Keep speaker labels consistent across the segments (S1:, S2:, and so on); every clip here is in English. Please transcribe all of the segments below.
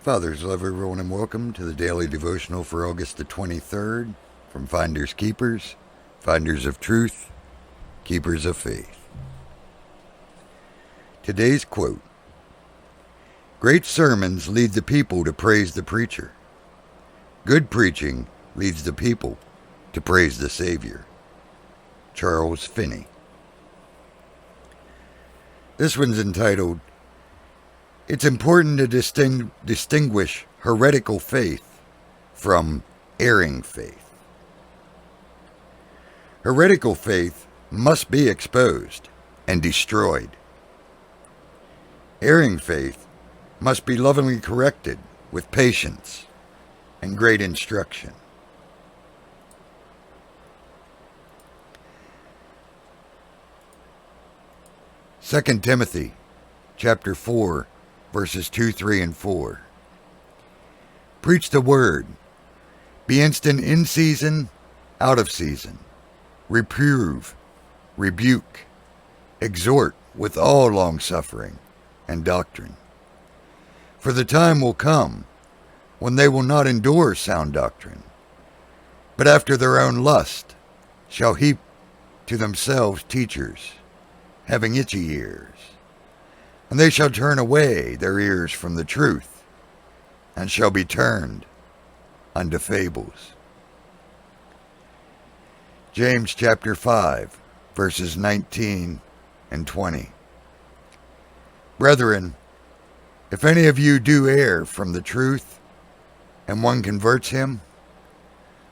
S1: Fathers, love everyone, and welcome to the daily devotional for August the 23rd from Finders Keepers, Finders of Truth, Keepers of Faith. Today's quote: "Great sermons lead the people to praise the preacher. Good preaching leads the people to praise the Savior." Charles Finney. This one's entitled, "It's important to distinguish heretical faith from erring faith." Heretical faith must be exposed and destroyed. Erring faith must be lovingly corrected with patience and great instruction. Second Timothy chapter 4, verses 2, 3, and 4. "Preach the word. Be instant in season, out of season. Reprove, rebuke, exhort with all longsuffering and doctrine. For the time will come when they will not endure sound doctrine, but after their own lust shall heap to themselves teachers, having itchy ears. And they shall turn away their ears from the truth, and shall be turned unto fables." James chapter 5, verses 19 and 20. "Brethren, if any of you do err from the truth, and one converts him,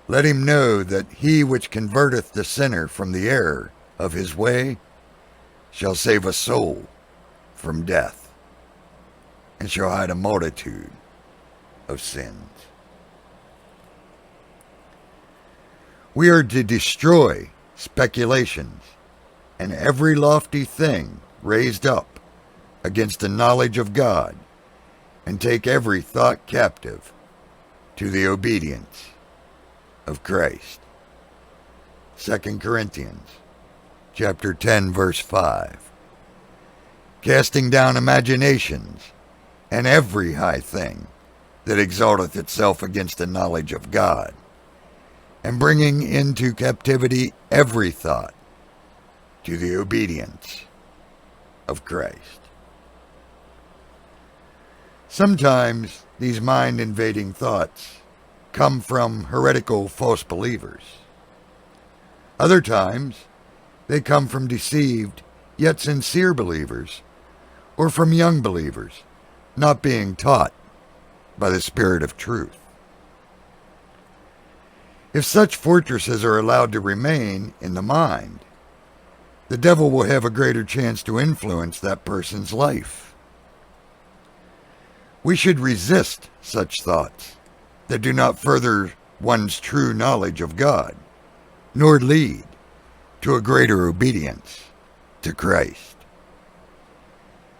S1: let him know that he which converteth the sinner from the error of his way shall save a soul from death, and shall hide a multitude of sins." We are to destroy speculations and every lofty thing raised up against the knowledge of God, and take every thought captive to the obedience of Christ. 2 Corinthians chapter 10, verse 5. "Casting down imaginations and every high thing that exalteth itself against the knowledge of God, and bringing into captivity every thought to the obedience of Christ." Sometimes these mind-invading thoughts come from heretical false believers. Other times they come from deceived yet sincere believers, or from young believers not being taught by the Spirit of truth. If such fortresses are allowed to remain in the mind, the devil will have a greater chance to influence that person's life. We should resist such thoughts that do not further one's true knowledge of God, nor lead to a greater obedience to Christ.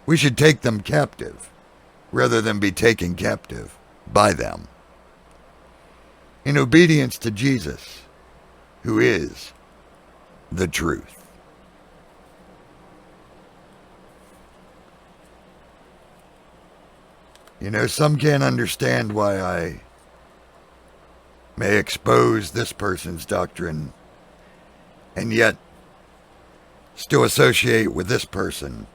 S1: We should take them captive rather than be taken captive by them, in obedience to Jesus, who is the truth. Some can't understand why I may expose this person's doctrine and yet still associate with this person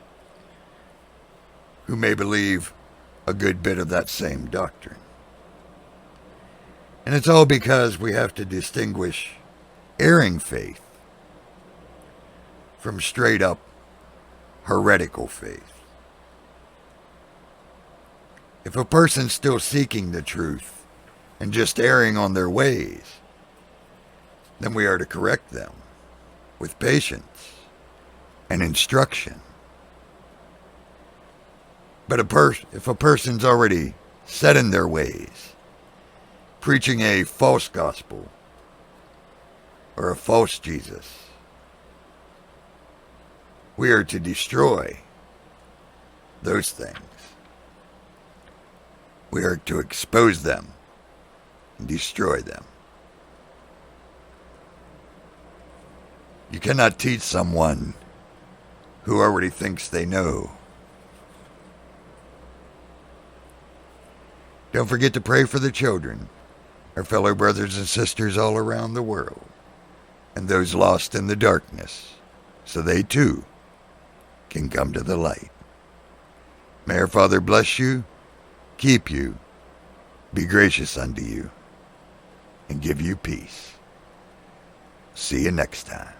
S1: who may believe a good bit of that same doctrine. And it's all because we have to distinguish erring faith from straight up heretical faith. If a person's still seeking the truth and just erring on their ways, then we are to correct them with patience and instruction. But if a person's already set in their ways, preaching a false gospel or a false Jesus, we are to destroy those things. We are to expose them and destroy them. You cannot teach someone who already thinks they know. Don't forget to pray for the children, our fellow brothers and sisters all around the world, and those lost in the darkness, so they too can come to the light. May our Father bless you, keep you, be gracious unto you, and give you peace. See you next time.